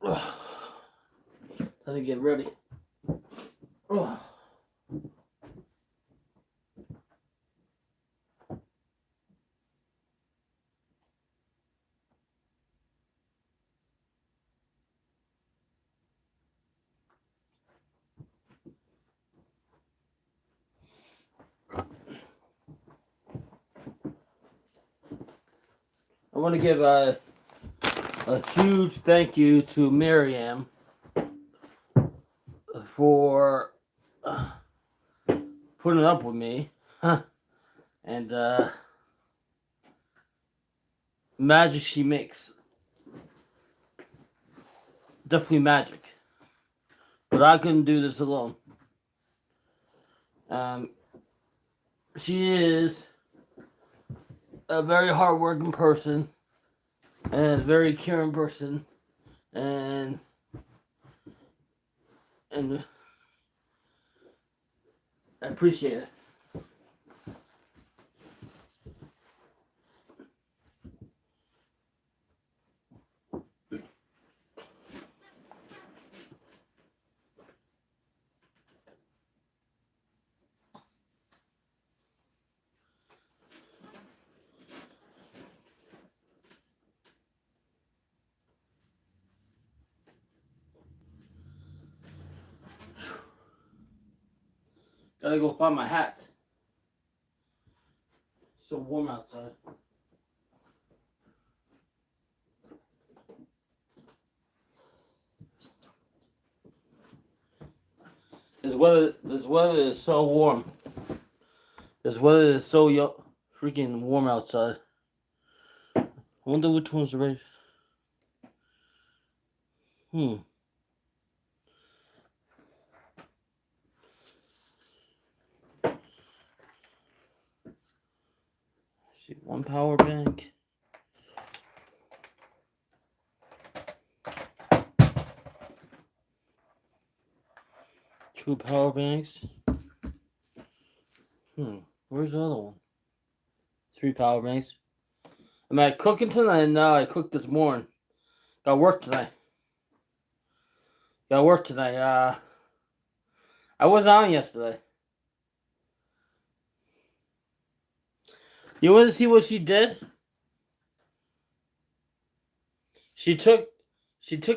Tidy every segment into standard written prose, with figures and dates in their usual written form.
Time to get ready. Ugh. I want to give a huge thank you to Miriam for putting up with me. And magic she makes. Definitely magic. But I couldn't do this alone. She is a very hardworking person and a very caring person, and I appreciate it. Gotta go find my hat. It's so warm outside. This weather is so warm. This weather is so freaking warm outside. I wonder which one's right. See, one power bank. Two power banks. Where's the other one? Three power banks. Am I cooking tonight? No, I cooked this morning. Got work tonight. I wasn't on yesterday. You want to see what she did? She took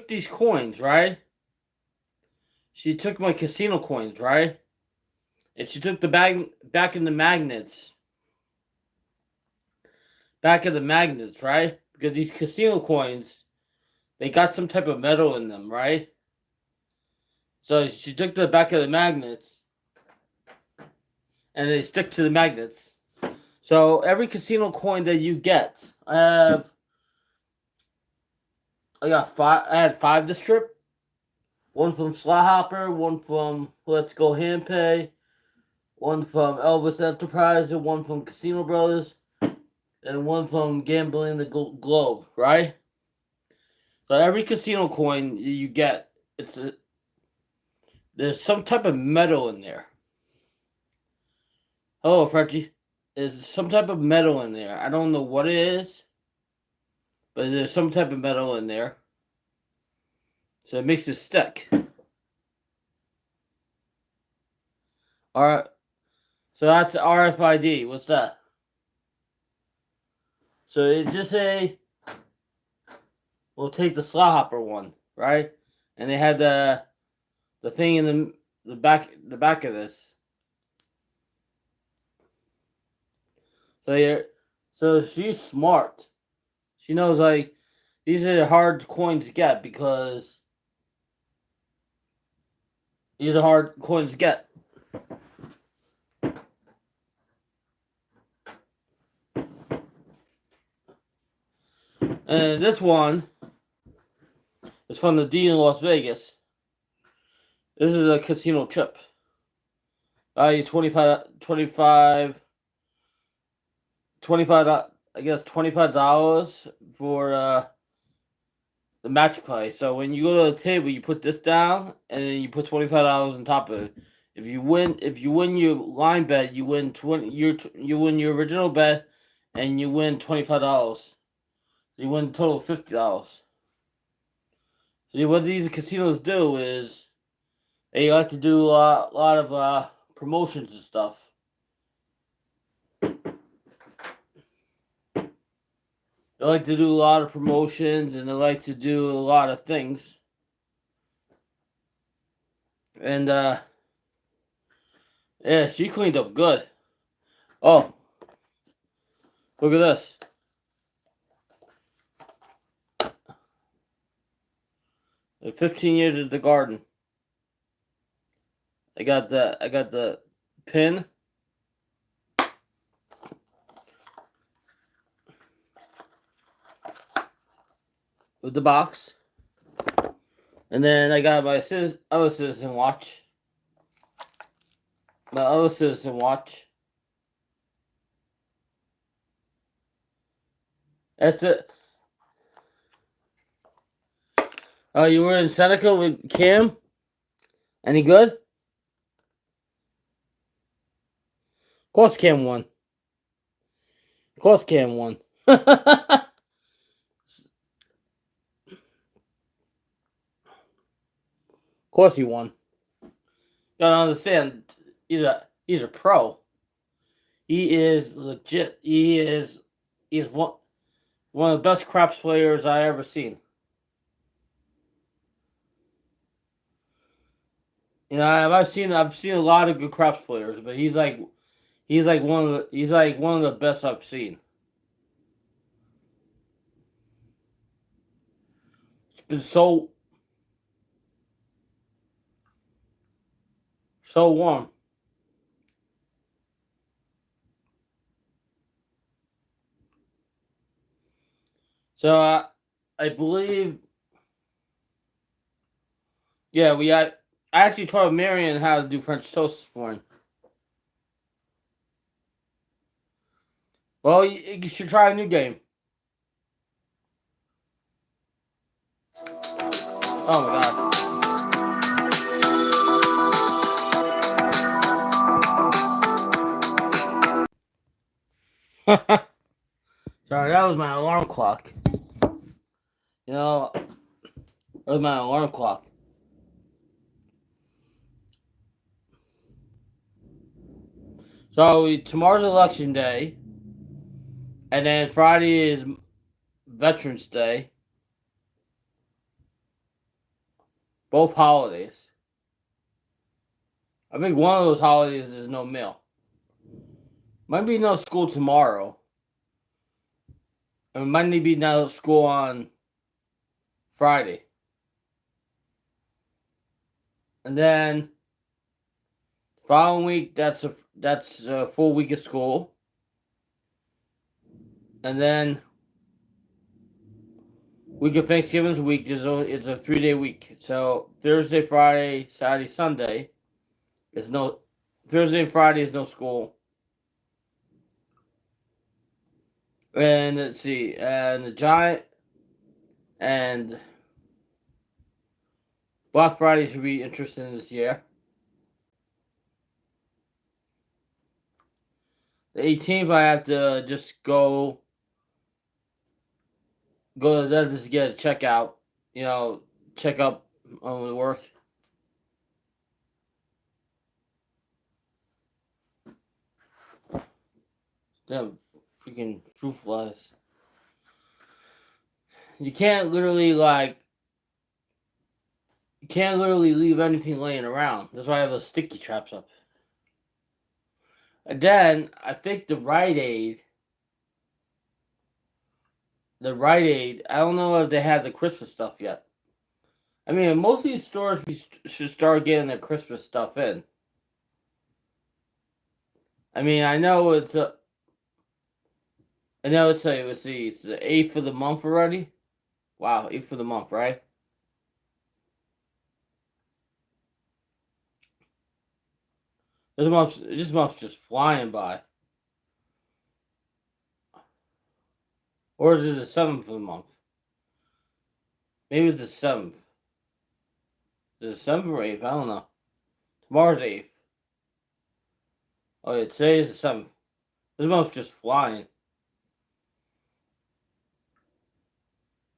these coins, right? She took my casino coins, right? And she took the back in the magnets. Back of the magnets, right? Because these casino coins, they got some type of metal in them, right? So she took the back of the magnets, and they stick to the magnets. So every casino coin that you get, I had five to strip. One from Slot Hopper, one from Let's Go Handpay, one from Elvis Enterprise, and one from Casino Brothers, and one from Gambling the Globe, right? So every casino coin you get, there's some type of metal in there. Hello, Frenchie. There's some type of metal in there. I don't know what it is, but there's some type of metal in there. So it makes it stick. Alright. So that's RFID. What's that? So it's just we'll take the Slot Hopper one, right? And they had the thing in the back of this. So she's smart. She knows like these are hard coins to get because these are hard coins to get. And this one is from the D in Las Vegas. This is a casino chip. Value $25, I guess $25 for the match play. So when you go to the table, you put this down, and then you put $25 on top of it. If you win your line bet, you win you win your original bet, and you win $25. You win a total of $50. See, what these casinos do is they like to do a lot of promotions and stuff. They like to do a lot of promotions and they like to do a lot of things. And yeah, she cleaned up good. Oh, look at this. The 15 years at the garden. I got the pin. With the box. And then I got my other citizen watch. My other citizen watch. That's it. Oh, you were in Seneca with Cam? Any good? Of course Cam won. Of course Cam won. Of course he won. You gotta understand, he's a pro. He is legit. He is one of the best craps players I ever seen. You know, I've seen a lot of good craps players, but he's like one of the best I've seen. It's been so warm. So I believe, yeah, I actually taught Marion how to do French toast this morning. Well, you should try a new game. Oh my god. Sorry, that was my alarm clock. You know, that was my alarm clock. So tomorrow's election day, and then Friday is Veterans Day. Both holidays. I think one of those holidays is no mail. Might be no school tomorrow. And might be no school on Friday. And then following week, that's a full week of school. And then week of Thanksgiving's week it's a 3-day week. So Thursday, Friday, Saturday, Sunday is no Thursday and Friday is no school. And let's see, and the Giant and Black Friday should be interesting this year. The 18th, I have to just go to the dentist to get a checkout. You know, check up on the work. Damn freaking fruit flies. You can't literally leave anything laying around. That's why I have those sticky traps up. And then I think the Rite Aid, I don't know if they have the Christmas stuff yet. I mean, most of these stores should start getting their Christmas stuff in. I mean, I know it's the 8th of the month already. Wow, 8th of the month, right? This month's just flying by. Or is it the 7th of the month? Maybe it's the 7th. Is it 7th or 8th? I don't know. Tomorrow's 8th. Oh yeah, today is the 7th. This month's just flying.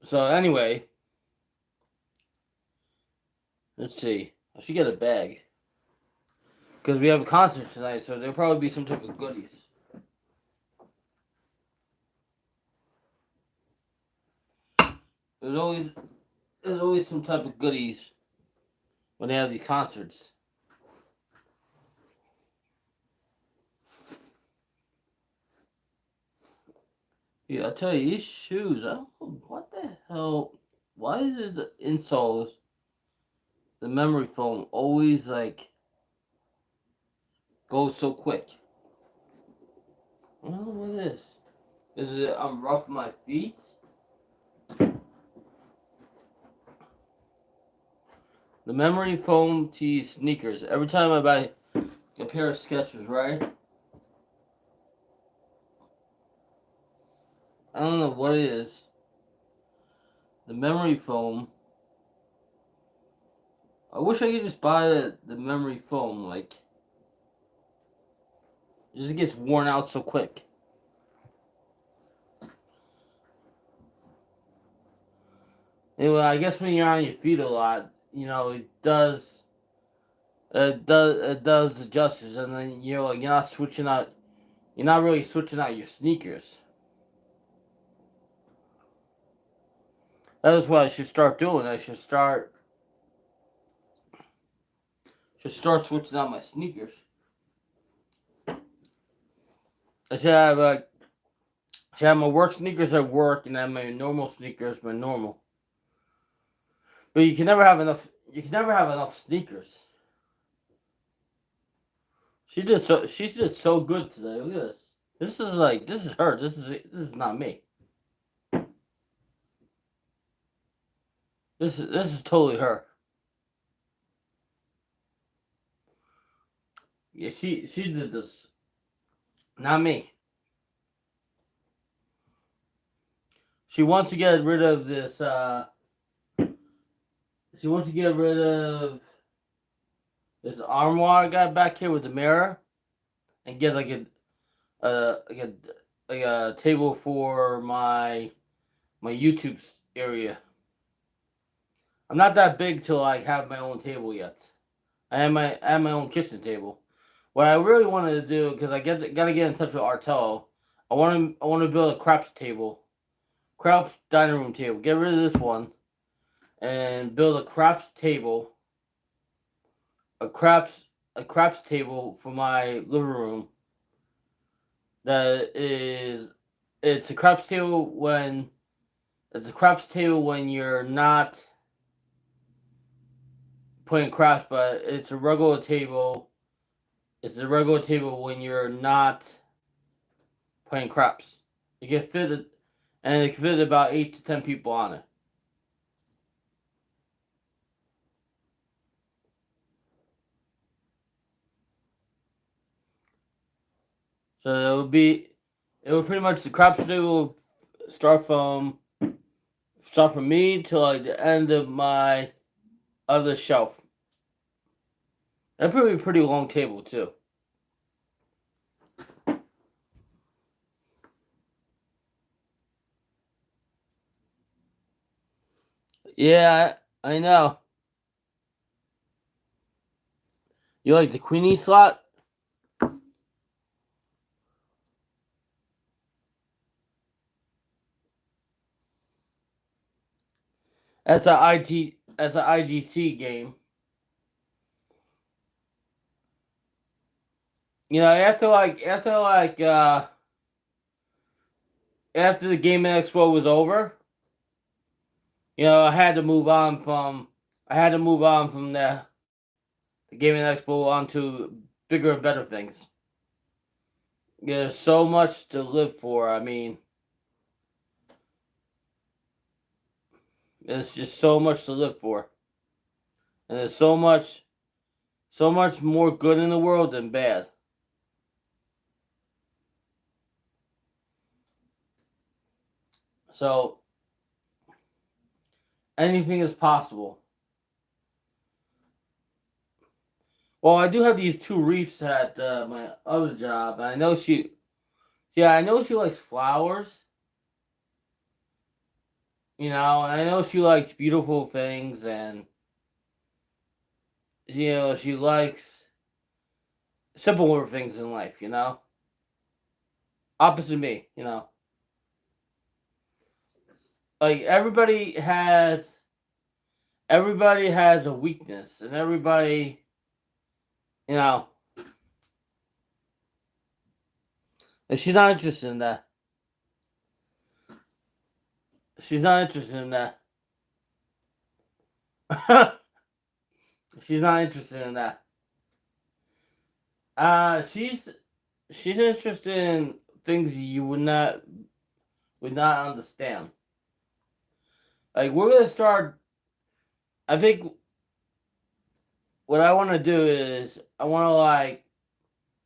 So anyway, Let's see. I should get a bag. Because we have a concert tonight, so there'll probably be some type of goodies. There's always some type of goodies when they have these concerts. Yeah, I'll tell you, these shoes, I don't know what the hell. Why is it the insoles, the memory foam, always like goes so quick? I don't know what it is. Is it I'm rough my feet? The memory foam tee sneakers. Every time I buy a pair of Skechers, right? I don't know what it is. The memory foam. I wish I could just buy the memory foam. Like, it just gets worn out so quick. Anyway, I guess when you're on your feet a lot, you know, it does the justice, and then you're not switching out. You're not really switching out your sneakers. That is what I should start doing. I should start switching out my sneakers. I should have my work sneakers at work, and then my normal sneakers my normal. But you can never have enough. You can never have enough sneakers. She did so good today. Look at this. This is her. This is not me. This is totally her. Yeah, she did this. Not me. She wants to get rid of this. She wants to get rid of this armoire I got back here with the mirror, and get like a table for my YouTube area. I'm not that big to like have my own table yet. I have my own kitchen table. What I really wanted to do, because I gotta get in touch with Artello, I want to build a craps table, craps dining room table. Get rid of this one, and build a craps table, a craps table for my living room. It's a craps table when you're not playing craps, but it's a regular table. It's a regular table when you're not playing craps. It can fit, and it can fit about 8 to 10 people on it. So it would pretty much, the craps table start from me till like the end of my other shelf. That'd probably be a pretty long table too. Yeah, I know. You like the queenie slot? That's an IGC game. You know, after the Gaming Expo was over, you know, I had to move on from the Gaming Expo onto bigger and better things. There's so much to live for. I mean, there's just so much to live for, and there's so much more good in the world than bad. So anything is possible. Well, I do have these two reefs at my other job. I know she likes flowers. You know, and I know she likes beautiful things, and she likes simpler things in life, Opposite me, Like everybody has a weakness, and everybody, you know, and she's not interested in that. She's not interested in that. She's not interested in that. She's interested in things you would not understand. Like we're gonna start. I think what I want to do is I want to like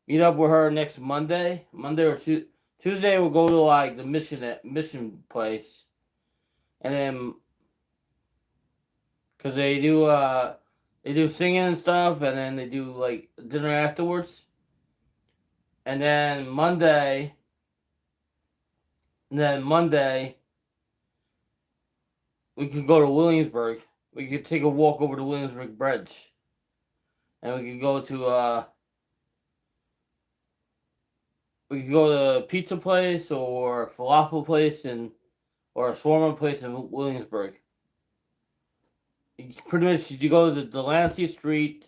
meet up with her next Monday or Tuesday. We'll go to like the mission place, and then because they do singing and stuff, and then they do like dinner afterwards, and then Monday we could go to Williamsburg. We could take a walk over to Williamsburg Bridge, and we could go to a pizza place or a falafel place or a shawarma place in Williamsburg. Pretty much, you go to Delancey Street,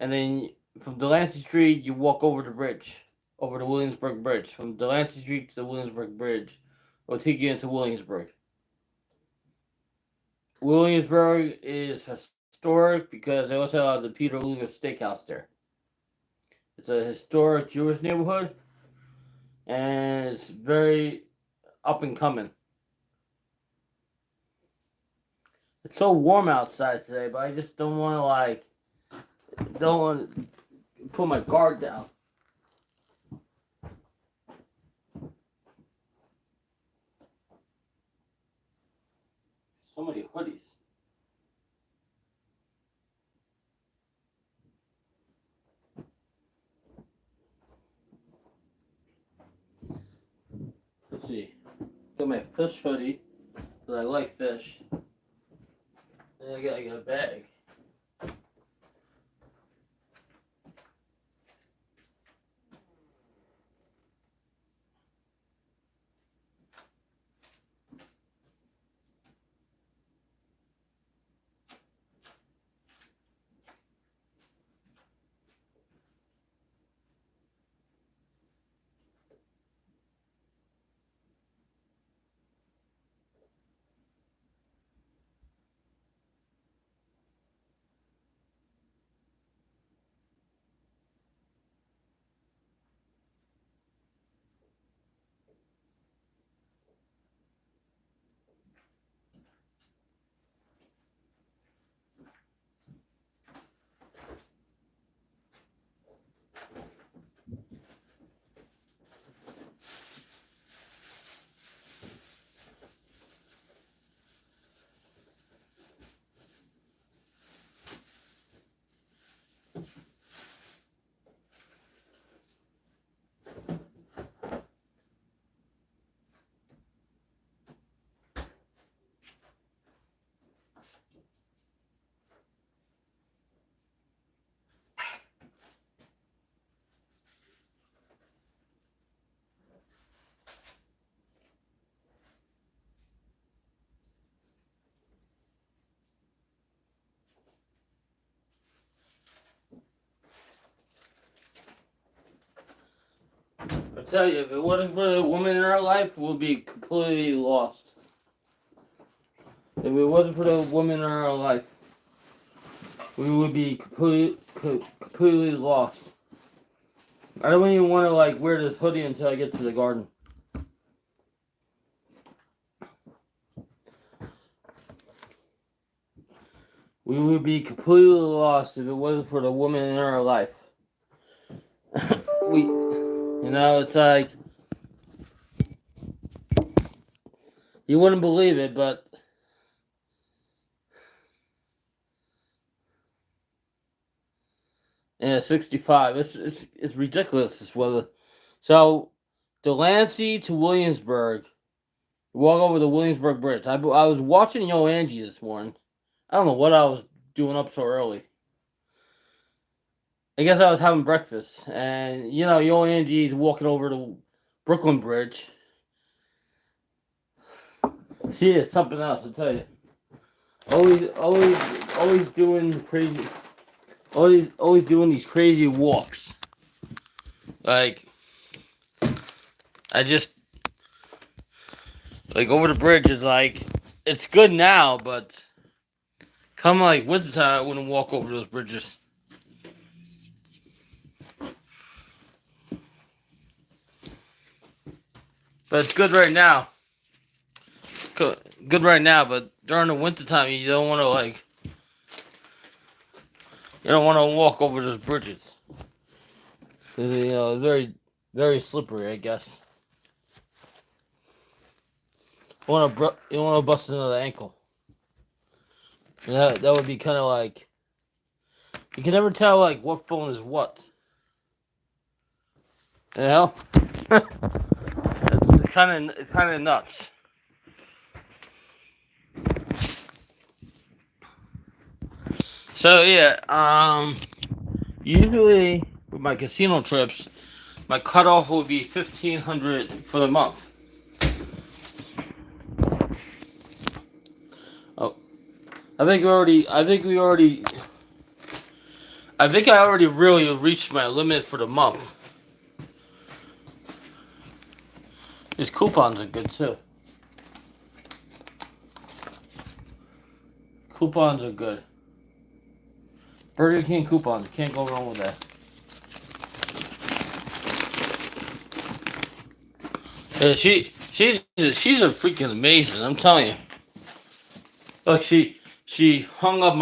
and then from Delancey Street you walk over the bridge, over the Williamsburg Bridge. From Delancey Street to the Williamsburg Bridge, will take you into Williamsburg. Williamsburg is historic because they also have the Peter Luger Steakhouse there. It's a historic Jewish neighborhood, and it's very up and coming. It's so warm outside today, but I just don't want to put my guard down. So many hoodies. Let's see. Got my fish hoodie, because I like fish. And I got a bag. I tell you, if it wasn't for the woman in our life, we'd be completely lost. If it wasn't for the woman in our life, we would be completely lost. I don't even want to wear this hoodie until I get to the garden. We would be completely lost if it wasn't for the woman in our life. It's like, you wouldn't believe it, but yeah, 65. It's ridiculous this weather. So, Delancey to Williamsburg. Walk over the Williamsburg Bridge. I was watching Yo Angie this morning. I don't know what I was doing up so early. I guess I was having breakfast, and yo Angie's walking over to Brooklyn Bridge. She is something else, I tell you. Always doing crazy. Always doing these crazy walks. Like, I just like over the bridge is like it's good now, but come like wintertime, I wouldn't walk over those bridges. But it's good right now. Good right now, but during the wintertime, you don't want to walk over those bridges. It's very, very slippery, I guess. You want to bust another ankle. And that would be kind of like you can never tell like what phone is what. You know, it's kind of nuts. So yeah, usually with my casino trips, my cutoff would be $1,500 for the month. Oh, I think I already really reached my limit for the month. These coupons are good too. Coupons are good. Burger King coupons, can't go wrong with that. Yeah, she's a freaking amazing. I'm telling you. Look, she hung up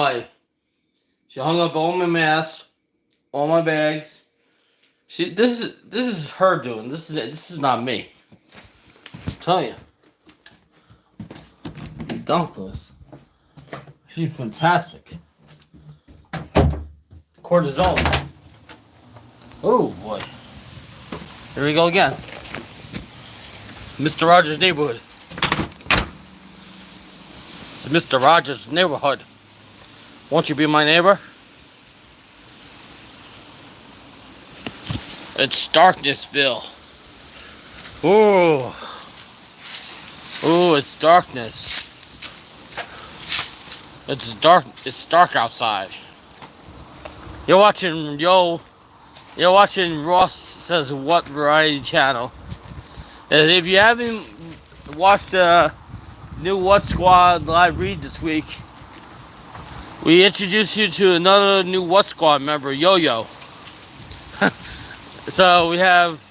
all my masks, all my bags. This is her doing. This is not me. I'm telling you. Dunkless. She's fantastic. Cortisone. Oh boy. Here we go again. Mr. Rogers' neighborhood. It's Mr. Rogers' neighborhood. Won't you be my neighbor? It's Darknessville. Ooh. Ooh, it's darkness. It's dark outside. You're watching Ross Says What variety channel. And if you haven't watched the new What Squad live read this week, we introduce you to another new What Squad member, Yo-Yo. So we have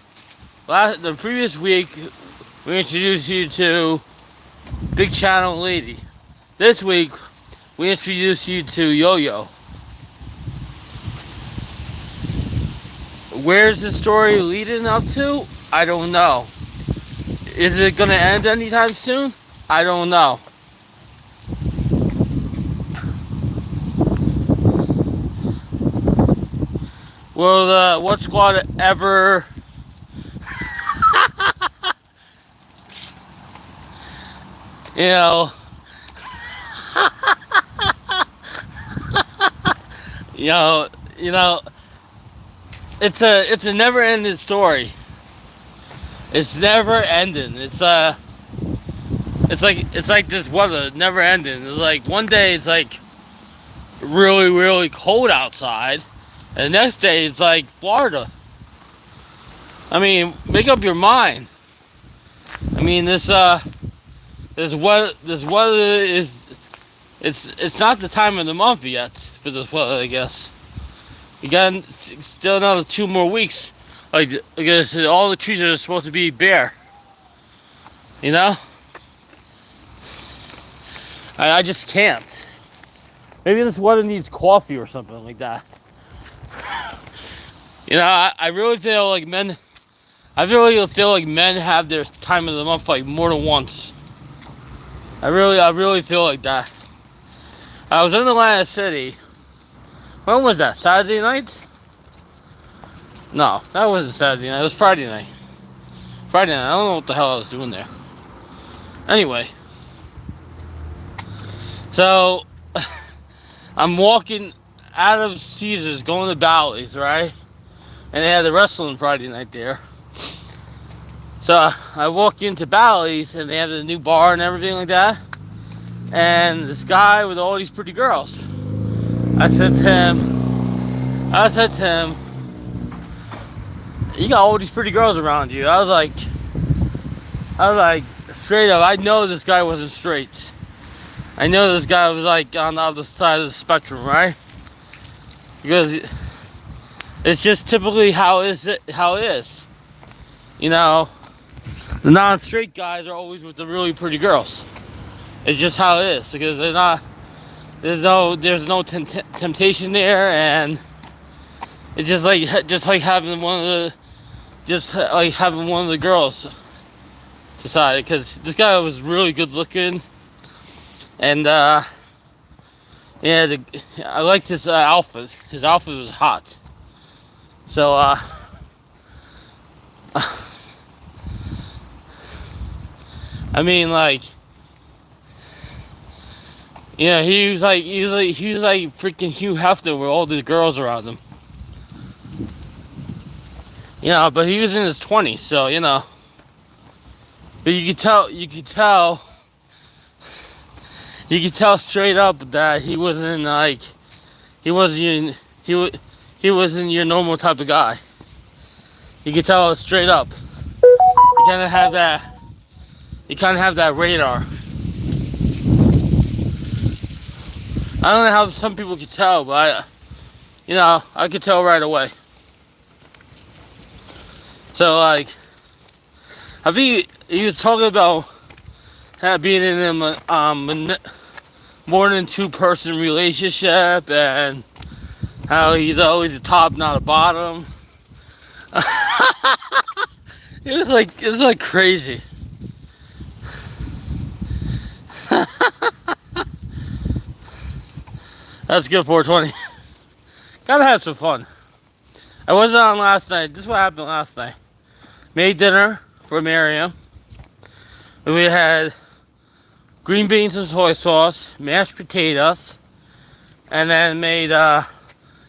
the previous week we introduced you to Big Channel Lady. This week we introduce you to Yo-Yo. Where's the story leading up to? I don't know. Is it gonna end anytime soon? I don't know. Will the What Squad ever you know it's a never ending story. It's never ending. It's like this weather, never ending. It's like one day it's like really, really cold outside, and the next day it's like Florida. I mean, make up your mind. I mean, this weather is it's not the time of the month yet for this weather, I guess. You got still another 2 more weeks. Like I guess all the trees are supposed to be bare. You know? I just can't. Maybe this weather needs coffee or something like that. I really feel like men. I really feel like men have their time of the month like more than once. I really feel like that. I was in Atlantic City. When was that? Saturday night? No, that wasn't Saturday night. It was Friday night. Friday night. I don't know what the hell I was doing there. Anyway. So, I'm walking out of Caesars going to Bally's, right? And they had the wrestling Friday night there. So I walked into Bally's and they had a new bar and everything like that. And this guy with all these pretty girls. I said to him, you got all these pretty girls around you. I was like, straight up, I know this guy wasn't straight. I know this guy was like on the other side of the spectrum, right? Because it's just typically how it is. You know, the non-straight guys are always with the really pretty girls. It's just how it is, because they're not. There's no temptation there, and it's just like having one of the girls decide. Because this guy was really good looking, and yeah, I liked his outfit. His outfit was hot. So I mean, like, yeah, he was like freaking Hugh Hefner with all the girls around him. You know, but he was in his 20s, so you know. But you could tell straight up that he wasn't your normal type of guy. You could tell straight up. You kind of have that radar. I don't know how some people could tell, but I could tell right away. So like, I think he was talking about being in a more than 2-person relationship, and how he's always a top, not a bottom. It was like crazy. That's good 420. Gotta have some fun. I wasn't on last night. This is what happened last night. Made dinner for Miriam. And we had green beans and soy sauce, mashed potatoes, and then made it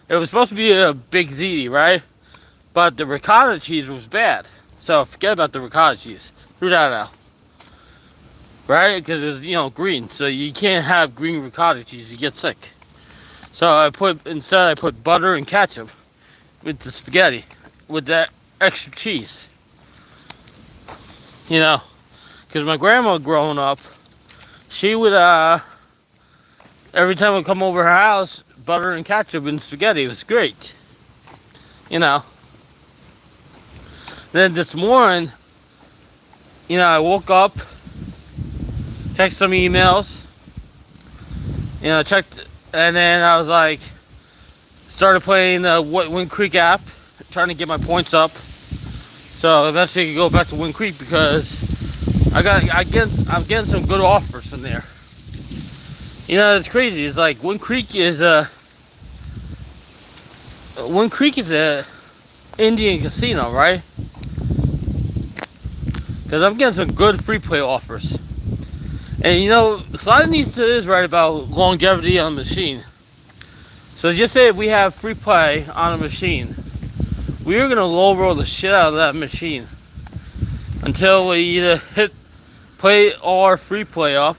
was supposed to be a big ziti, right? But the ricotta cheese was bad. So forget about the ricotta cheese. Threw that out. Right? Because it's, green. So you can't have green ricotta cheese. You get sick. So I put butter and ketchup with the spaghetti, with that extra cheese. Because my grandma growing up, she would, every time I come over her house, butter and ketchup and spaghetti. It was great. Then this morning, I woke up, checked some emails, checked, and then I was like, started playing the Wind Creek app, trying to get my points up. So eventually I could go back to Wind Creek, because I'm getting some good offers from there. It's crazy. It's like Wind Creek is a Indian casino, right? Because I'm getting some good free play offers. And Slide needs to is right about longevity on the machine. So just say if we have free play on a machine, we are gonna low roll the shit out of that machine until we either play all our free play up,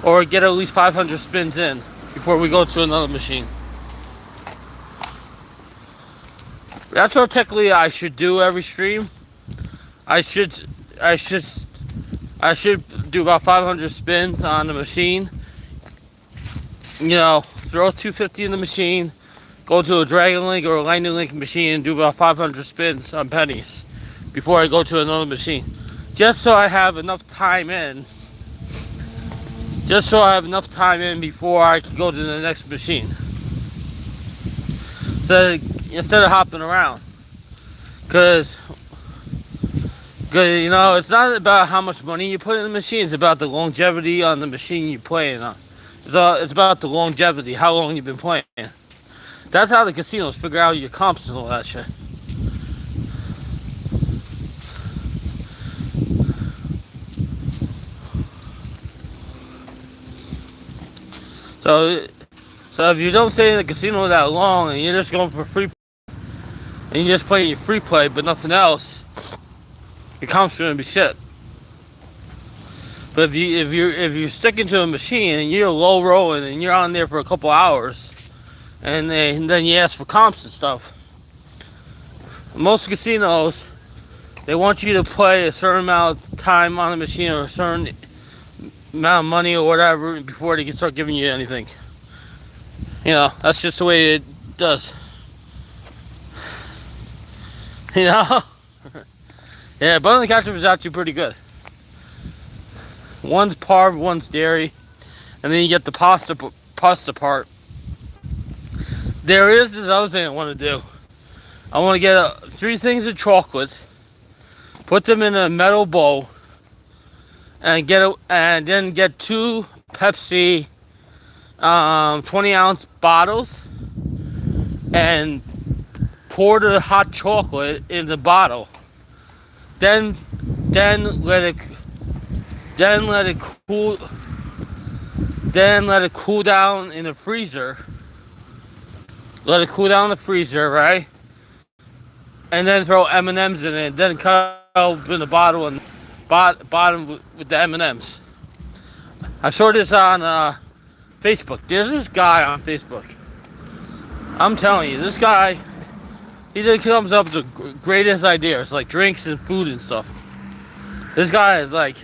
or get at least 500 spins in before we go to another machine. That's what technically I should do every stream. I should do about 500 spins on the machine. Throw 250 in the machine, go to a Dragon Link or a Lightning Link machine and do about 500 spins on pennies before I go to another machine. Just so I have enough time in. Before I can go to the next machine. So instead of hopping around. Because it's not about how much money you put in the machine, it's about the longevity on the machine you're playing on. It's about the longevity, how long you've been playing. That's how the casinos figure out your comps and all that shit. So if you don't stay in the casino that long and you're just going for free, and you just play your free play but nothing else, your comp's gonna be shit. But if you're sticking to a machine and you're low rolling and you're on there for a couple hours, and then you ask for comps and stuff, most casinos, they want you to play a certain amount of time on the machine or a certain amount of money or whatever before they can start giving you anything. You know, that's just the way it does. You know? Yeah, Button the Ketchup is actually pretty good. One's parv, one's dairy, and then you get the pasta part. There is this other thing I want to do. I want to get 3 things of chocolate, put them in a metal bowl, and then get 2 Pepsi 20-ounce bottles, and pour the hot chocolate in the bottle. Then let it cool. Then let it cool down in the freezer. Let it cool down in the freezer, right? And then throw M&Ms in it. Then cut open the bottle and bottom with the M&Ms. I saw this on Facebook. There's this guy on Facebook. I'm telling you, this guy, he just comes up with the greatest ideas, like drinks and food and stuff. This guy is like,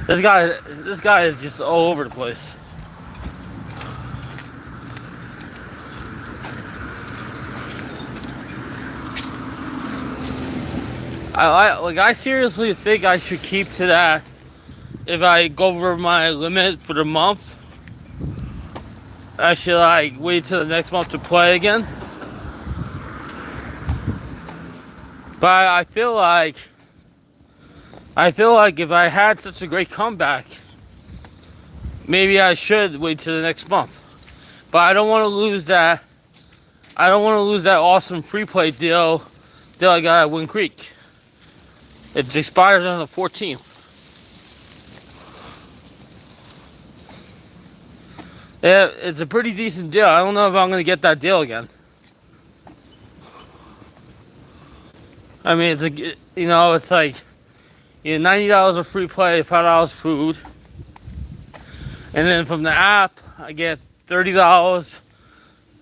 this guy is just all over the place. I seriously think I should keep to that. If I go over my limit for the month, I should wait till the next month to play again. But I feel like if I had such a great comeback, maybe I should wait till the next month. But I don't want to lose that. I don't want to lose that awesome free play deal I got at Wind Creek. It expires on the 14th. Yeah, it's a pretty decent deal. I don't know if I'm going to get that deal again. I mean, it's like, $90 of free play, $5 food. And then from the app, I get $30.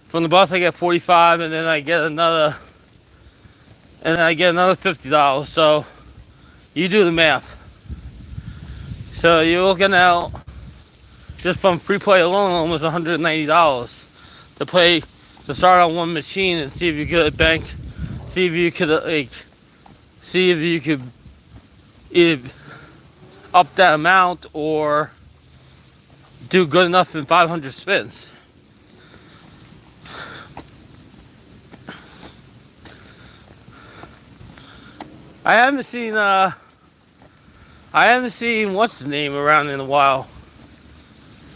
From the bus, I get $45, and then I get another $50. So you do the math. So you're looking at, just from free play alone, almost $190 to start on one machine and see if you could either up that amount or do good enough in 500 spins. I haven't seen what's his name around in a while.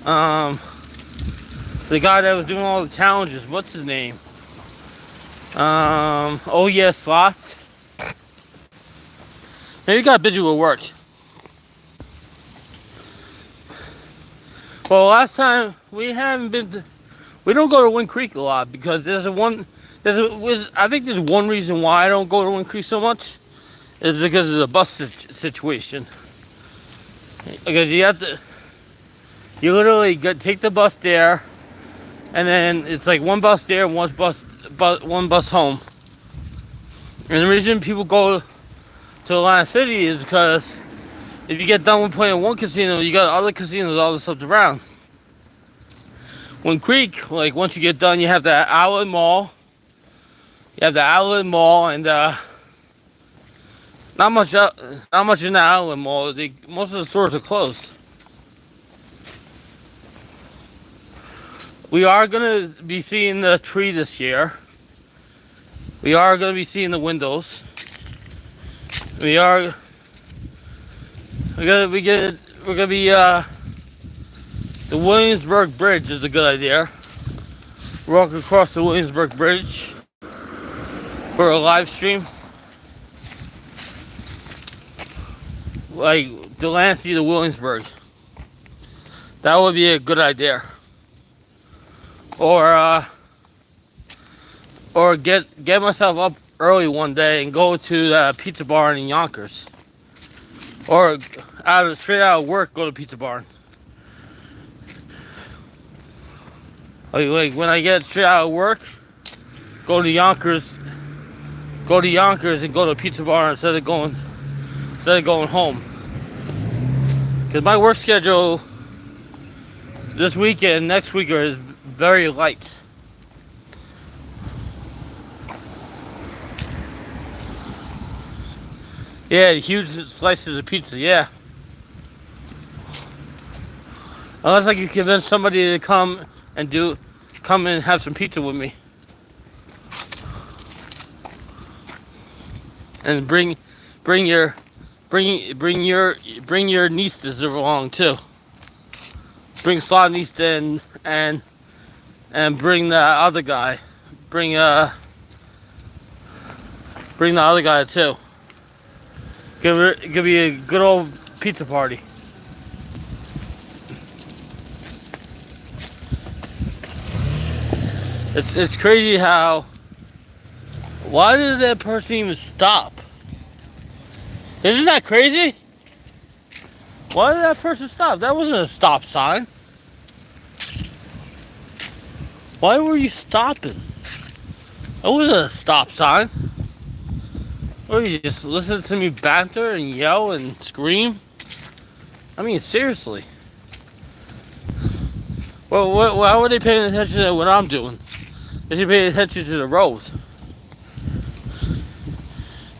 The guy that was doing all the challenges, what's his name? Oh yeah, Slots. Maybe he got busy with work. Well, last time we don't go to Wind Creek a lot because I think there's one reason why I don't go to Wind Creek so much is because of the bus situation. Because you literally take the bus there, and then it's like one bus there and one bus home. And the reason people go to Atlantic City is because if you get done with playing one casino, you got other casinos all the stuff around. Wind Creek, like once you get done, you have the outlet mall. And not much in the outlet mall. Most of the stores are closed. We are gonna be seeing the tree this year. We are gonna be seeing the windows. We're gonna be the Williamsburg Bridge is a good idea. Walk across the Williamsburg Bridge for a live stream. Like Delancey to Williamsburg. That would be a good idea. Or get myself up early one day and go to the pizza barn in Yonkers. Or straight out of work, go to Pizza Barn. Like when I get straight out of work, go to Yonkers and go to Pizza Barn instead of going home. Because my work schedule this weekend, next week is very light. Yeah, huge slices of pizza, yeah. Unless I can convince somebody to come and have some pizza with me. And bring your nieces along too. Bring Slaw niece in and bring the other guy. Bring the other guy too. Give me a good old pizza party. It's crazy how. Why did that person even stop? Isn't that crazy? Why did that person stop? That wasn't a stop sign. Why were you stopping? That wasn't a stop sign. Or you just listen to me banter and yell and scream? I mean, seriously. Well, why were they paying attention to what I'm doing? They should pay attention to the road.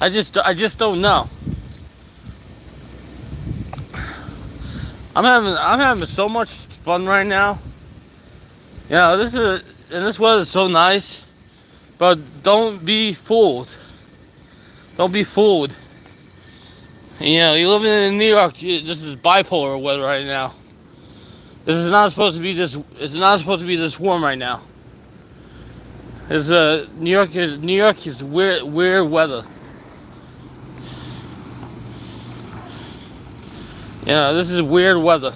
I just don't know. I'm having so much fun right now. Yeah, this weather's so nice, but don't be fooled. Don't be fooled. You know, you're living in New York. This is bipolar weather right now. This is not supposed to be this. It's not supposed to be this warm right now. New York is weird weather. Yeah, this is weird weather.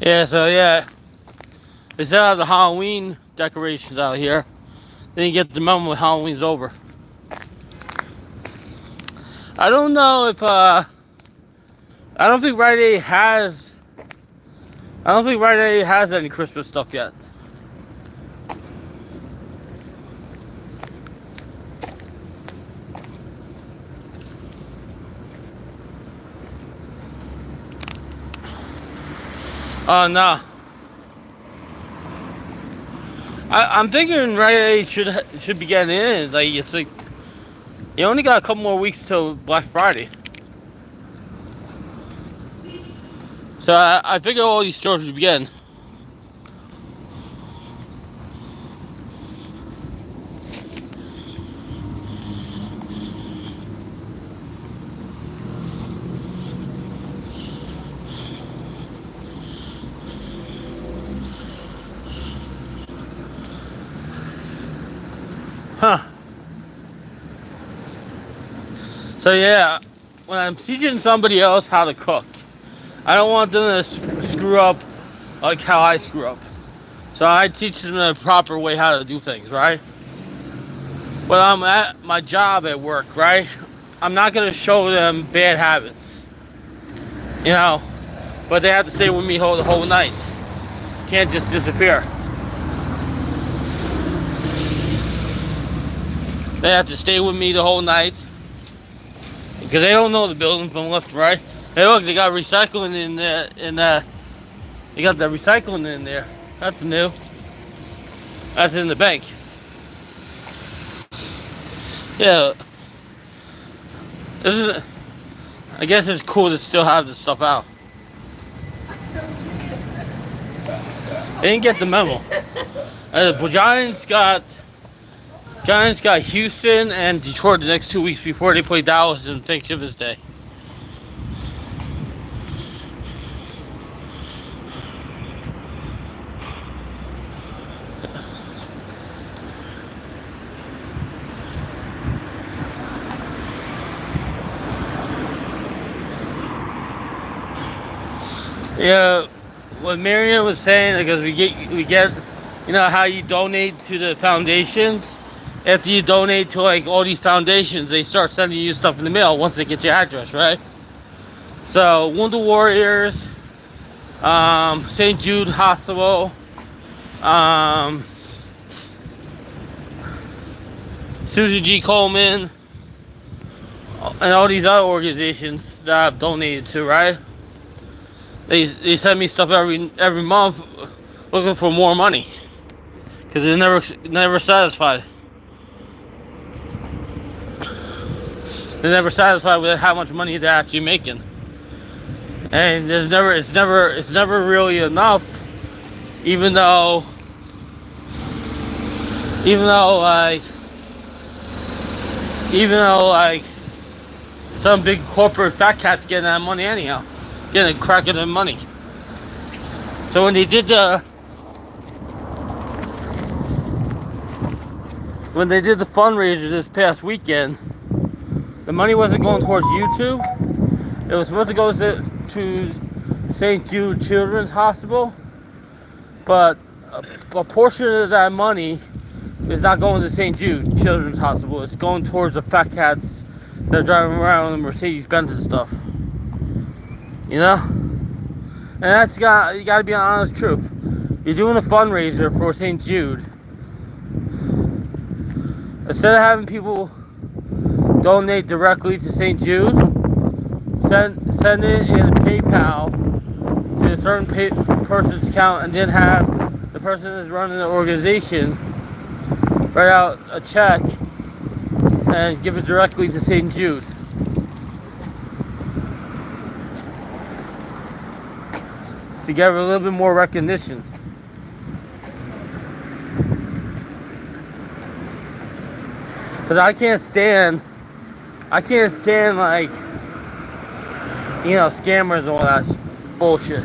Yeah, so yeah, they set out the Halloween decorations out here. Then you get the memo when Halloween's over. I don't know if I don't think Rite Aid has any Christmas stuff yet. Oh no. I'm thinking Rite Aid should be getting in. Like it's like you only got a couple more weeks till Black Friday. So I figure all these stores should be getting. Huh. So yeah, when I'm teaching somebody else how to cook, I don't want them to screw up like how I screw up. So I teach them the proper way how to do things, right? When I'm at my job at work, right? I'm not gonna show them bad habits, you know, but they have to stay with me the whole night. Can't just disappear. They have to stay with me the whole night because they don't know the building from left to right. Hey, look, they got recycling in there. They got the recycling in there. That's new. That's in the bank. Yeah. I guess it's cool to still have this stuff out. They didn't get the memo. The Giants got Houston and Detroit the next 2 weeks before they play Dallas on Thanksgiving Day. Yeah, what Marion was saying, because we get, you know how you donate to the foundations. After you donate to like all these foundations, they start sending you stuff in the mail once they get your address, right? So Wounded Warriors, St. Jude Hospital, Susie G. Coleman, and all these other organizations that I've donated to, right? They send me stuff every month, looking for more money, because they're never satisfied. They're never satisfied with how much money they're actually making, and it's never really enough. Even though like some big corporate fat cat's getting that money anyhow, getting a crack at the money. So when they did the fundraiser this past weekend, the money wasn't going towards YouTube. It was supposed to go to St. Jude Children's Hospital, but a portion of that money is not going to St. Jude Children's Hospital. It's going towards the fat cats that are driving around in Mercedes-Benz and stuff. You know? And you gotta be an honest truth. You're doing a fundraiser for St. Jude. Instead of having people donate directly to St. Jude, send it in PayPal to a certain person's account, and then have the person that's running the organization write out a check and give it directly to St. Jude. To get a little bit more recognition. Because I can't stand like, you know, scammers and all that bullshit.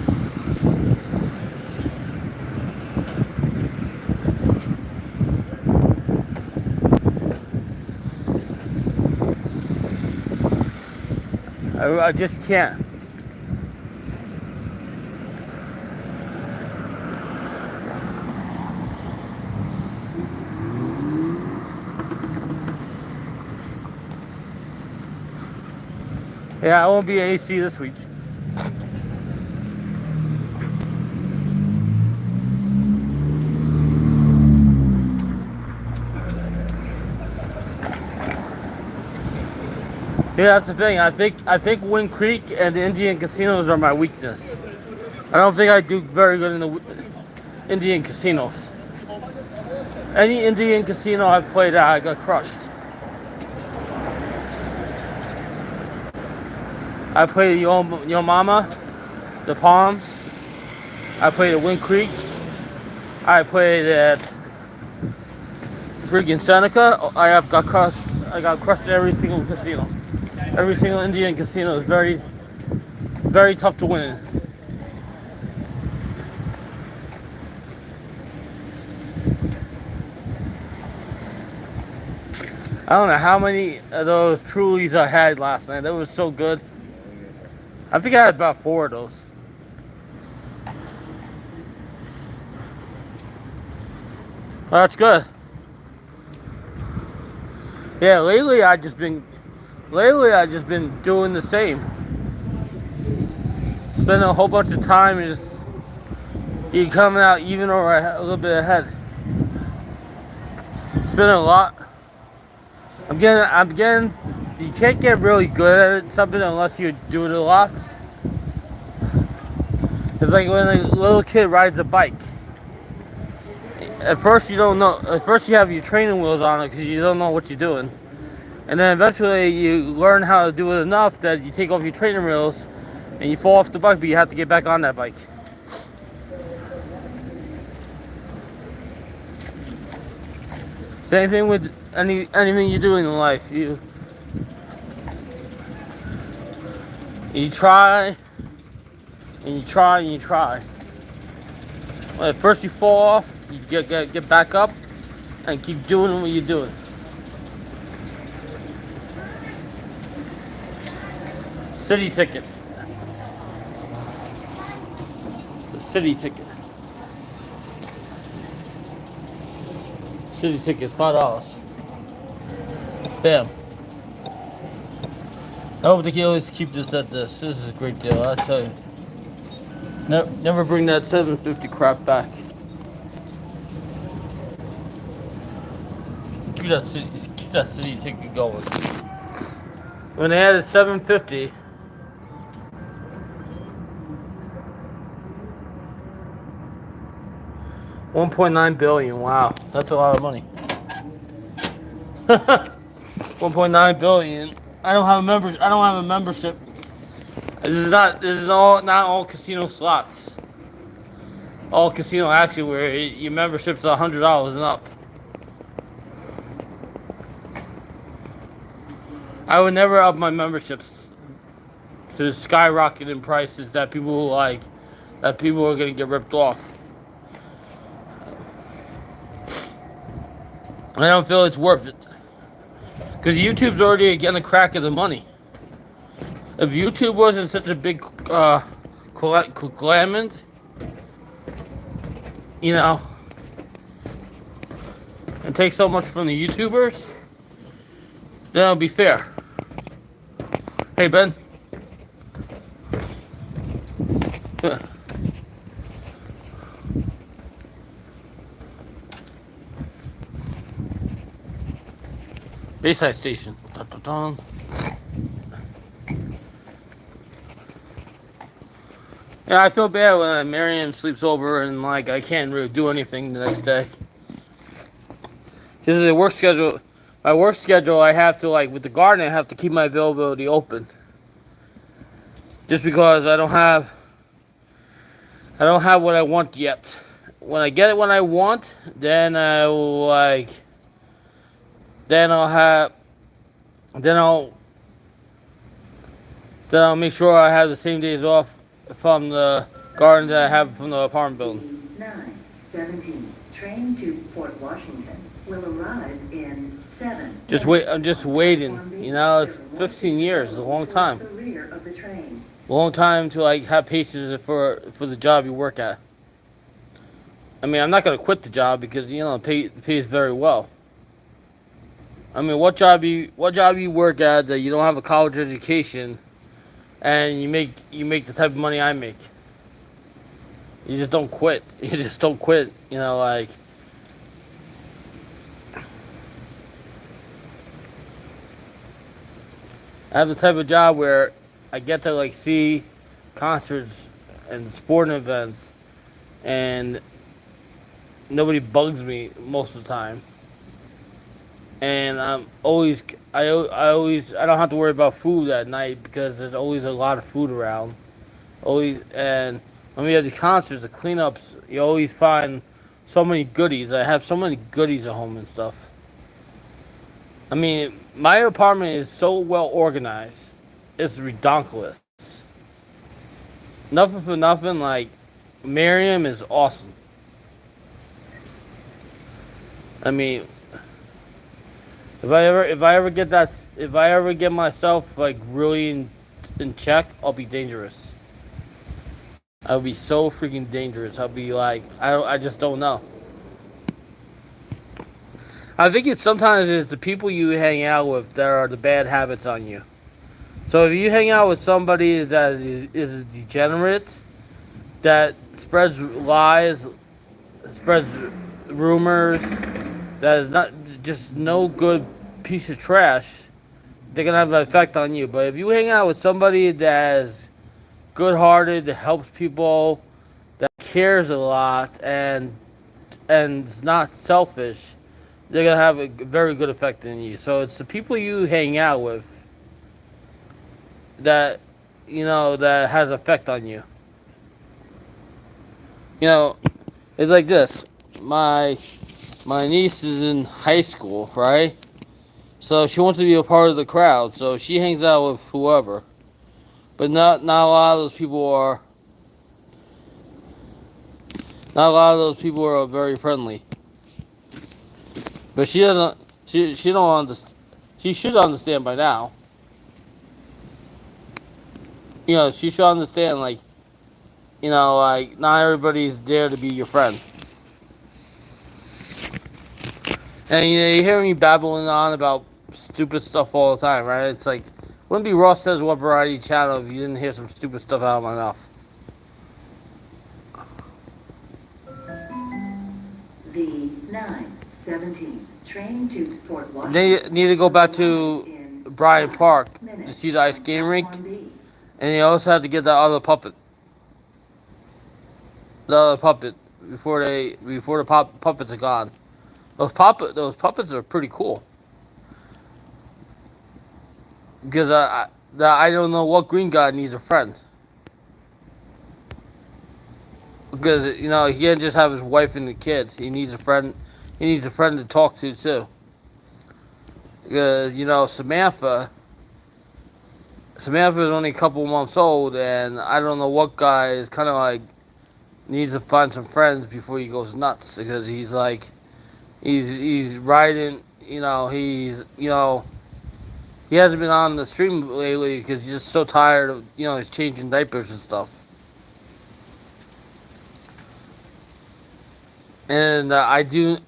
I just can't. Yeah, I won't be at AC this week. Yeah, that's the thing. I think Wind Creek and the Indian casinos are my weakness. I don't think I do very good in the Indian casinos. Any Indian casino I've played at, I got crushed. I played Yo Mama, the Palms. I played at Wind Creek. I played at freaking Seneca. I got crushed at every single casino. Every single Indian casino is very, very tough to win in. I don't know how many of those Trulies I had last night. That was so good. I think I had about 4 of those. Well, that's good. Yeah, lately I just been doing the same. Spending a whole bunch of time and just you coming out even or a little bit ahead. It's been a lot. I'm getting. You can't get really good at something unless you do it a lot. It's like when a little kid rides a bike. At first you don't know. At first you have your training wheels on it because you don't know what you're doing. And then eventually you learn how to do it enough that you take off your training wheels and you fall off the bike, but you have to get back on that bike. Same thing with anything you do in life. You try and you try and you try. Well, at first you fall off, you get back up and keep doing what you're doing. City ticket. The city ticket. City ticket is $5. Bam. I hope they can always keep this at this. This is a great deal, I tell you. Never bring that 750 crap back. Keep that city ticket going. When they added 750, $1.9 billion. Wow, that's a lot of money. 1.9 billion. I don't have a membership. This is not all casino slots. All casino action where your membership's $100 and up. I would never up my memberships to skyrocketing prices that people are gonna get ripped off. I don't feel it's worth it. Because YouTube's already getting a crack of the money. If YouTube wasn't such a big conglomerate, you know, and take so much from the YouTubers, then it'll be fair. Hey, Ben. Bayside Station. Dun, dun, dun. Yeah, I feel bad when Marianne sleeps over and I can't really do anything the next day. This is a work schedule. My work schedule, I have to with the garden, I have to keep my availability open. Just because I don't have what I want yet. When I get it when I want, then I'll make sure I have the same days off from the garden that I have from the apartment building. 9:17. Train to Port Washington will arrive in 7. I'm just waiting. You know, it's 15 years. It's a long time. The rear of the train. A long time to have patience for the job you work at. I mean, I'm not gonna quit the job because it pays very well. I mean, what job you work at that you don't have a college education, and you make the type of money I make? You just don't quit. You just don't quit. I have the type of job where I get to see concerts and sporting events, and nobody bugs me most of the time. And I don't have to worry about food at night because there's always a lot of food around. And when we have these concerts, the cleanups, you always find so many goodies. I have so many goodies at home and stuff. I mean, my apartment is so well organized. It's redonkulous. Nothing for nothing, Miriam is awesome. I mean, if I ever get myself really in check, I'll be dangerous. I'll be so freaking dangerous. I'll be I just don't know. I think sometimes it's the people you hang out with that are the bad habits on you. So if you hang out with somebody that is a degenerate, that spreads lies, spreads rumors, that is not just no good piece of trash, they're gonna have an effect on you. But if you hang out with somebody that is good-hearted, that helps people, that cares a lot, and is not selfish, they're gonna have a very good effect on you. So it's the people you hang out with that that has an effect on you. It's like this. My my niece is in high school, right? So she wants to be a part of the crowd. So she hangs out with whoever. But not a lot of those people are. Not a lot of those people are very friendly. But she doesn't. She don't understand. She should understand by now. You know, she should understand. Like, you know, like not everybody's there to be your friend. And you hear me babbling on about stupid stuff all the time, right? It's like, wouldn't be Ross Says What Variety Channel if you didn't hear some stupid stuff out of my mouth. The 9:17 train to Fort Washington. They need to go back to Bryant Park to see the ice skating rink. And they also have to get that other puppet. The other puppet before the puppets are gone. Those puppets are pretty cool. Because I don't know what green guy needs a friend. Because you know he can't just have his wife and the kids. He needs a friend. He needs a friend to talk to too. Because you know Samantha is only a couple months old, and I don't know what guy is kind of like needs to find some friends before he goes nuts. Because he's like he's riding. You know he hasn't been on the stream lately because he's just so tired of he's changing diapers and stuff. And I do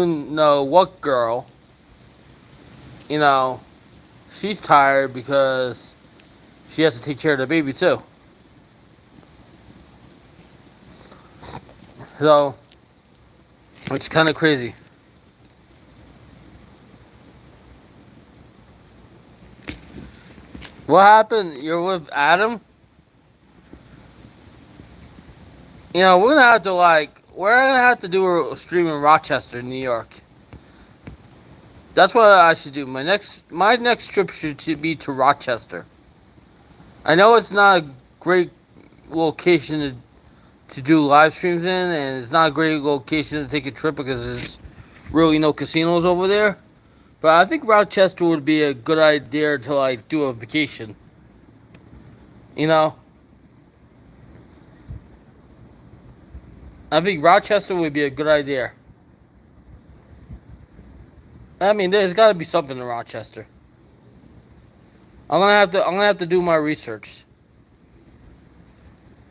know what girl, she's tired because she has to take care of the baby too. So it's kind of crazy. What happened? You're with Adam? We're gonna have to do a stream in Rochester, New York. That's what I should do. My next trip should be to Rochester. I know it's not a great location to do live streams in, and it's not a great location to take a trip because there's really no casinos over there. But I think Rochester would be a good idea to do a vacation. I think Rochester would be a good idea. I mean, there's got to be something in Rochester. I'm gonna have to do my research.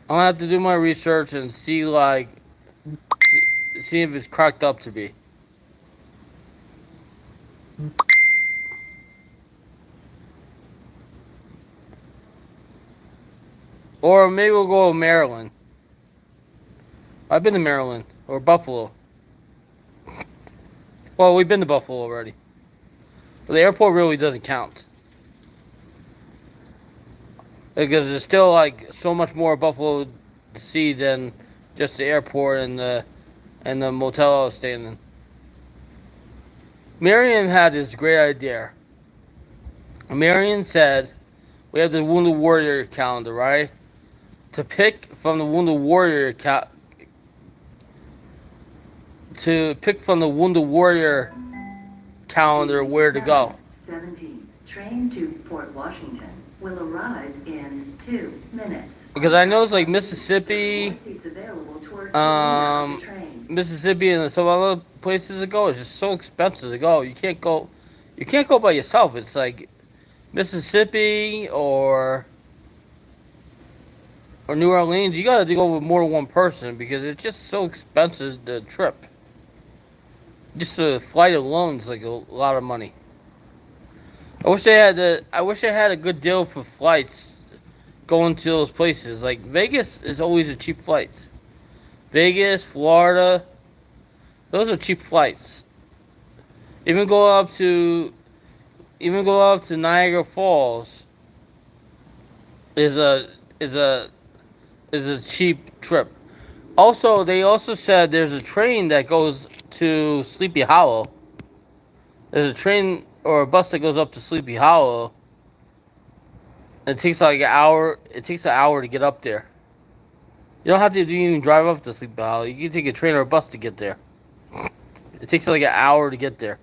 I'm gonna have to do my research and see see if it's cracked up to be. Or maybe we'll go to Maryland. I've been to Maryland or Buffalo. Well, we've been to Buffalo already. But the airport really doesn't count. Because there's still so much more Buffalo to see than just the airport and the motel I was staying in. Marion had this great idea. Marion said, we have the Wounded Warrior calendar, right? To pick from the Wounded Warrior calendar where to go. 17 train to Port Washington will arrive in 2 minutes. Because I know it's Mississippi, Mississippi, and some other places to go. It's just so expensive to go. You can't go by yourself. It's like Mississippi or New Orleans. You gotta go with more than one person because it's just so expensive the trip. Just the flight alone is a lot of money. I wish I had a good deal for flights going to those places. Like Vegas is always a cheap flights. Vegas, Florida, those are cheap flights. Even go up to Niagara Falls is a cheap trip. Also, they also said there's a train that goes to Sleepy Hollow. There's a train or a bus that goes up to Sleepy Hollow. It takes an hour. It takes an hour to get up there. You don't have to even drive up to Sleepy Hollow. You can take a train or a bus to get there. It takes like an hour to get there.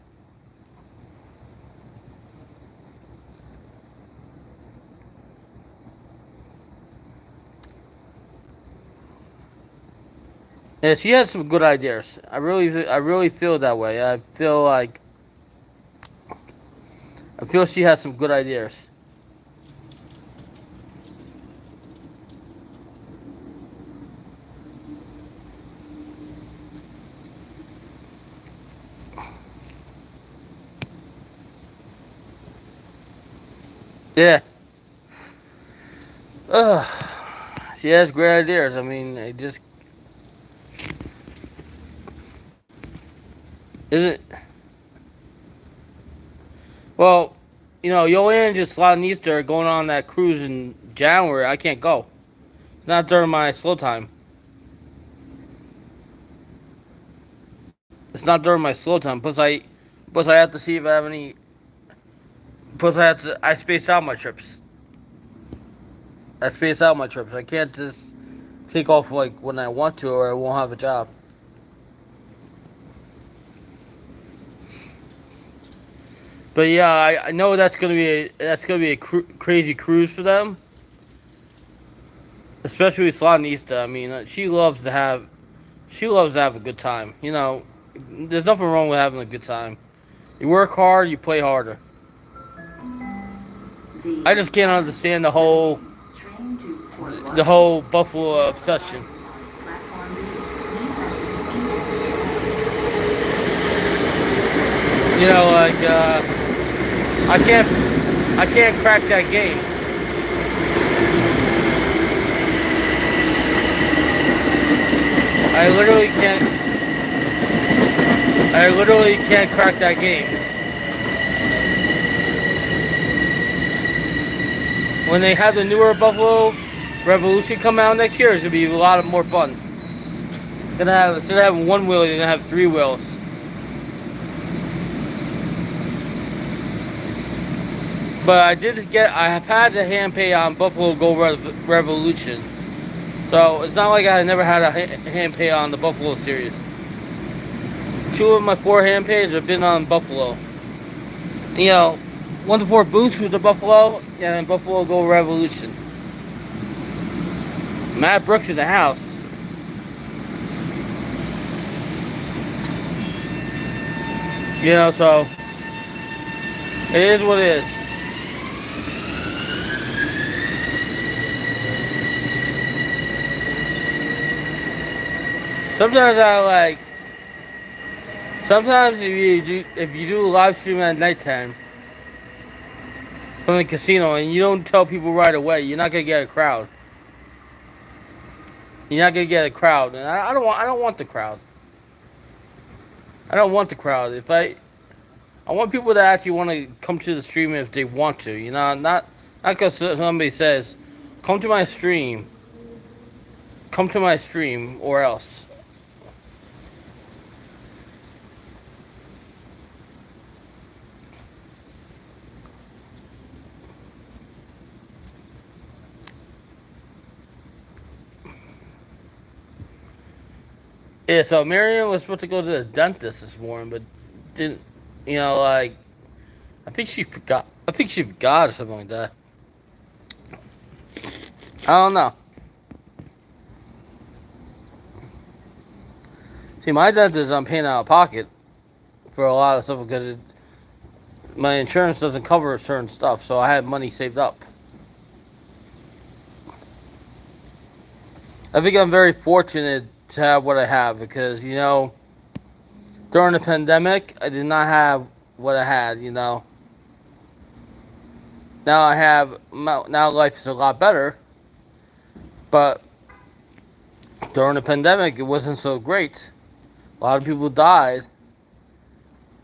Yeah, she has some good ideas. I really feel that way. I feel she has some good ideas. Yeah. Ugh. She has great ideas. I mean, it just isn't. Well, Yoann and just Slotanista are going on that cruise in January. I can't go. It's not during my slow time. It's not during my slow time. Plus I have to see if I have any. Plus I space out my trips. I space out my trips. I can't just take off like when I want to, or I won't have a job. But yeah, I know that's gonna be a crazy cruise for them, especially with Slotanista. I mean, she loves to have a good time. There's nothing wrong with having a good time. You work hard, you play harder. I just can't understand Train to Port the Washington whole Buffalo obsession. platform Like I can't crack that game. I literally can't. I literally can't crack that game. When they have the newer Buffalo Revolution come out next year, it's gonna be a lot more fun. Instead of having one wheel, you're gonna have three wheels. But I have had the hand pay on Buffalo Gold Revolution. So it's not like I never had a hand pay on the Buffalo series. Two of my four hand pays have been on Buffalo. 1 to 4 boosts with the Buffalo and Buffalo Gold Revolution. Matt Brooks in the house. So it is what it is. Sometimes Sometimes if you do a live stream at nighttime from the casino and you don't tell people right away, you're not gonna get a crowd. You're not gonna get a crowd, and I don't want the crowd. I don't want the crowd. I want people to actually want to come to the stream if they want to. Not because somebody says, "Come to my stream." Come to my stream or else. Yeah, so Miriam was supposed to go to the dentist this morning, but didn't. I think she forgot. I think she forgot or something like that. I don't know. See, my dentist, I'm paying out of pocket for a lot of stuff because my insurance doesn't cover certain stuff, so I have money saved up. I think I'm very fortunate to have what I have because, during the pandemic, I did not have what I had. Now life is a lot better, but during the pandemic, it wasn't so great. A lot of people died.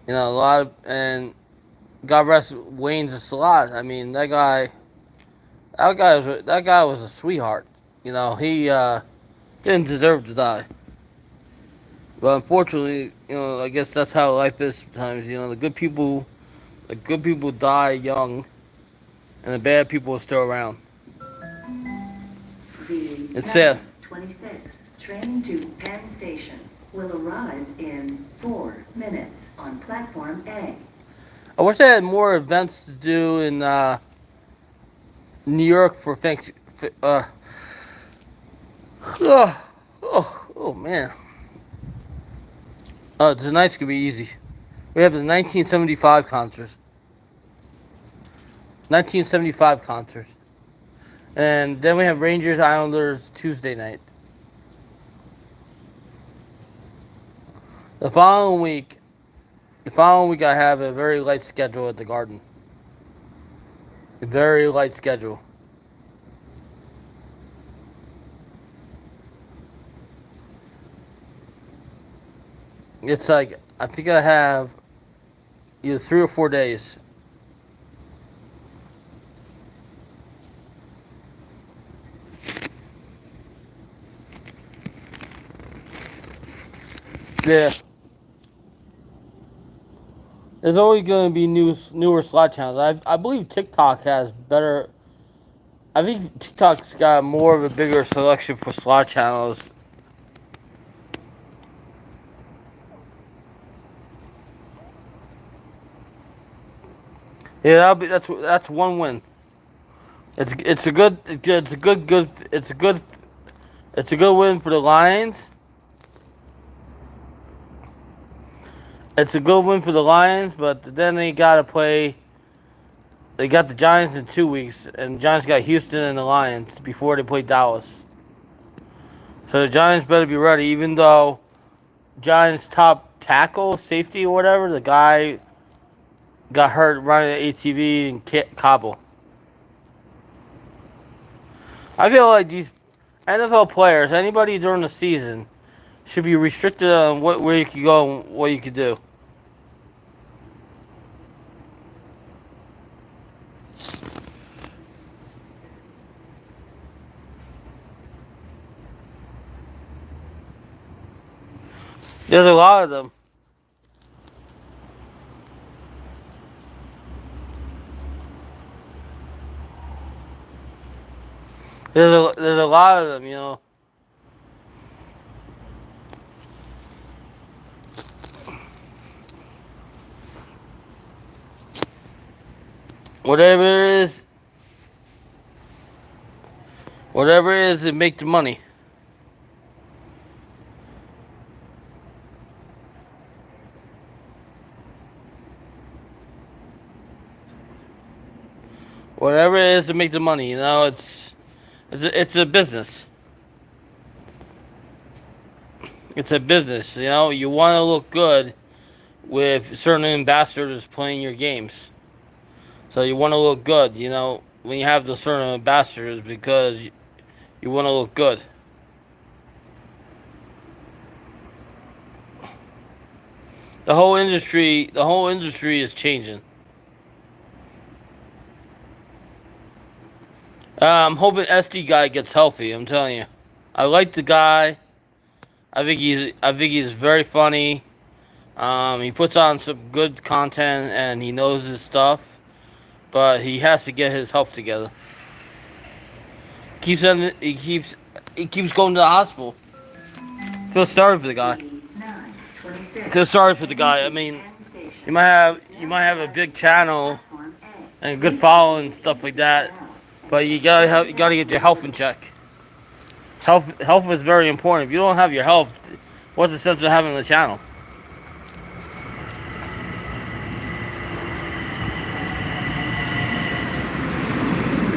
And God rest Wayne Salat. I mean, that guy was a sweetheart. He didn't deserve to die. But unfortunately, I guess that's how life is sometimes. The good people die young, and the bad people are still around. The It's sad. 26 train to Penn Station. will arrive in 4 minutes on platform A. I wish I had more events to do in New York for thanks. Oh man. Tonight's gonna be easy. We have the 1975 concert. 1975 concert. And then we have Rangers Islanders Tuesday night. The following week, I have a very light schedule at the Garden. A very light schedule. It's like I think I have either 3 or 4 days. Yeah. There's always going to be newer slot channels. I believe TikTok has better. I think TikTok's got more of a bigger selection for slot channels. Yeah, that's one win. It's a good win for the Lions. It's a good win for the Lions, but then they gotta play. They got the Giants in 2 weeks, and the Giants got Houston and the Lions before they play Dallas. So the Giants better be ready, even though Giants' top tackle, safety or whatever, the guy got hurt running the ATV in Kabul. I feel like these NFL players, anybody during the season, should be restricted on where you can go and what you can do. There's a lot of them. There's a lot of them, you know. Whatever it is, it make the money. Whatever it is to make the money, you know, it's a business. It's a business, you know. You want to look good with certain ambassadors playing your games. So you want to look good, you know, when you have the certain ambassadors because you want to look good. The whole industry is changing. I'm hoping SD guy gets healthy. I'm telling you, I like the guy. I think he's very funny. He puts on some good content and he knows his stuff, but he has to get his health together. He keeps going to the hospital. Feel sorry for the guy. Feel sorry for the guy. I mean, you might have a big channel and a good following and stuff like that, but you gotta get your health in check. Health is very important. If you don't have your health, what's the sense of having the channel?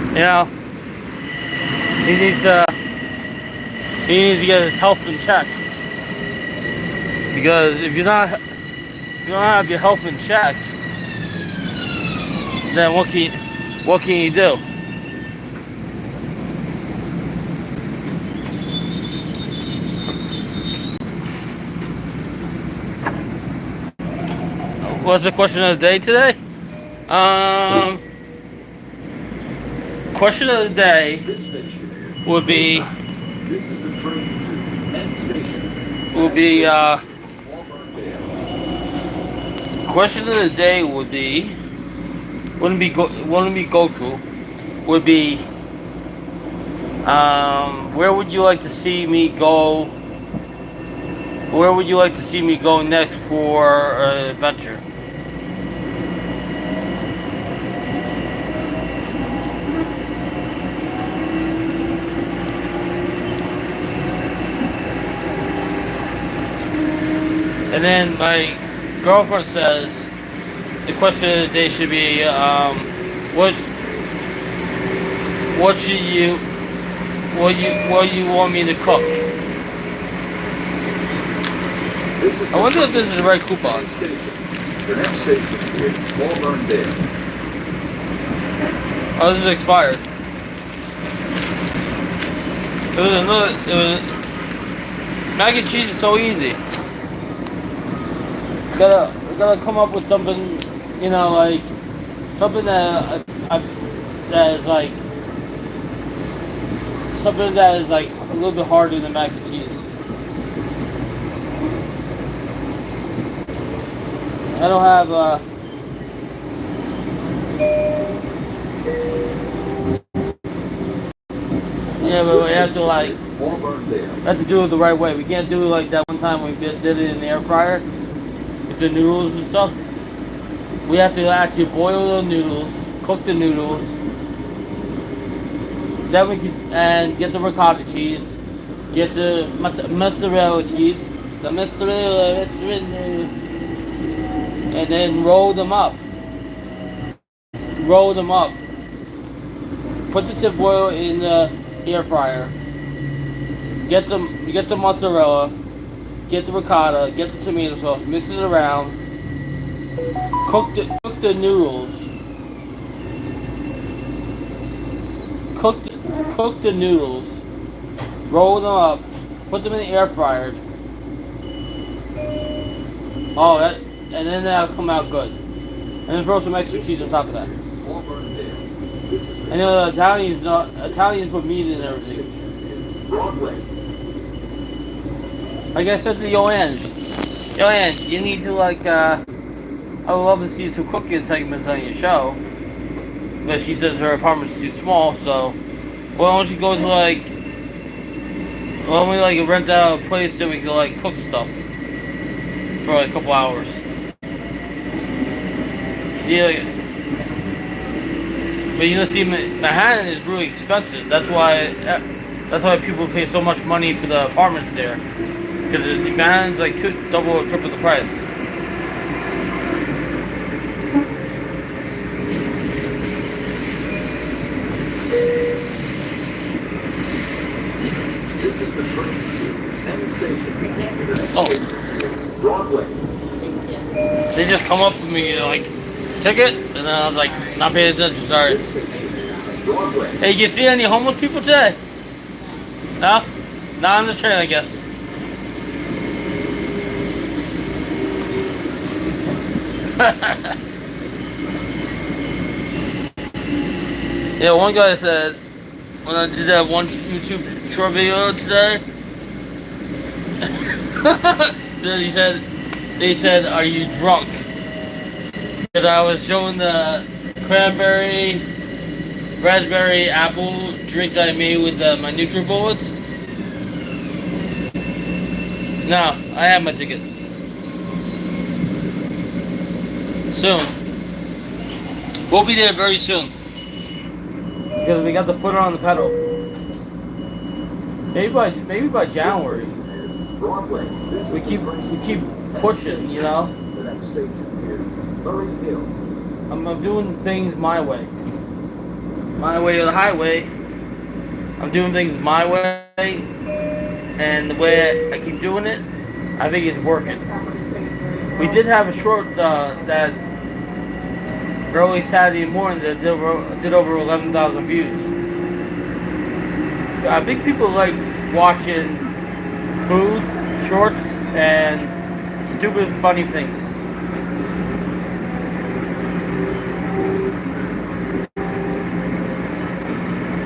You know, he needs to get his health in check. Because if you don't have your health in check, then what can you do? What's the question of the day today? Question of the day would be question of the day wouldn't be Goku, would be where would you like to see me go Where would you like to see me go next for an adventure? And then my girlfriend says the question of the day should be, what what should you what you want me to cook? I wonder if this is the right coupon. The next station is Auburndale. Oh, this is expired. It was mac and cheese is so easy. Gotta come up with something, you know, like something that is like something that is like a little bit harder than mac and cheese. I don't have yeah, but we have to like do it the right way. We can't do it like that one time we did it in the air fryer with the noodles and stuff. We have to actually boil the noodles, cook the noodles. Then we can and get the ricotta cheese, get the mozzarella cheese, mozzarella, and then roll them up. Roll them up. Put the tip oil in the air fryer. Get the mozzarella, get the ricotta, get the tomato sauce, mix it around. Cook the noodles. Cook the noodles. Roll them up. Put them in the air fryer. Oh, and then that'll come out good. And then throw some extra cheese on top of that. I know the Italians put meat in everything. Like I said to Joanne, you need to like, I would love to see some cooking segments on your show. But she says her apartment's too small, so why don't you go to like, why don't we like rent out a place so we can like cook stuff for like a couple hours. Yeah. But you know, see, Manhattan is really expensive. That's why people pay so much money for the apartments there. Because Manhattan's like double or triple the price. Oh. They just come up to me like, ticket? And then I was like, not paying attention, sorry. Hey, you see any homeless people today? No? Not on the train, I guess. Yeah, one guy said, when I did that one YouTube short video today, they said, are you drunk? Because I was showing the cranberry, raspberry, apple drink that I made with my NutriBullets. No, I have my ticket. Soon. We'll be there very soon. Because we got the footer on the pedal. Maybe by January. We keep pushing, you know. I'm doing things my way. My way or the highway. I'm doing things my way, and the way I keep doing it, I think it's working. We did have a short that early Saturday morning that did over 11,000 views. I think people like watching food, shorts, and stupid, funny things.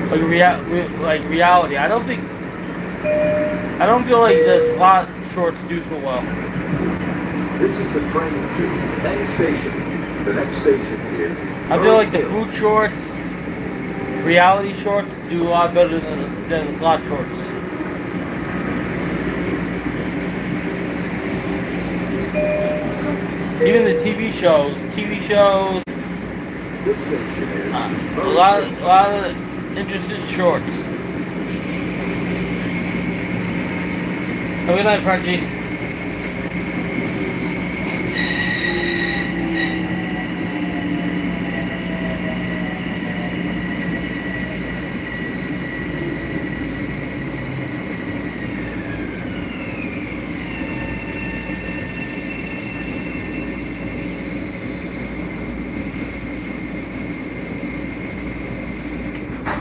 Like reality. I don't feel like the slot shorts do so well. This is the train to Penn Station. The next station is I feel like the food shorts, reality shorts do a lot better than the slot shorts. Even the TV shows. This station is A lot of interesting shorts. Have a good night, Frenchie.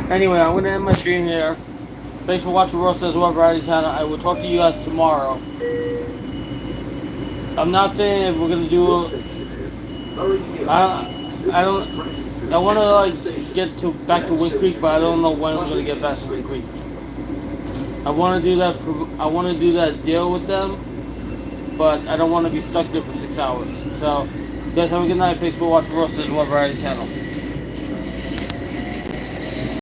Anyway, I'm gonna end my stream here. Thanks for watching Ross Says What Variety Channel. I will talk to you guys tomorrow. I'm not saying if we're gonna do. I want to like get back to Wind Creek, but I don't know when I'm gonna get back to Wind Creek. I want to do that. I want to do that deal with them, but I don't want to be stuck there for 6 hours. So, you guys have a good night. Thanks for watching Ross Says What Variety Channel.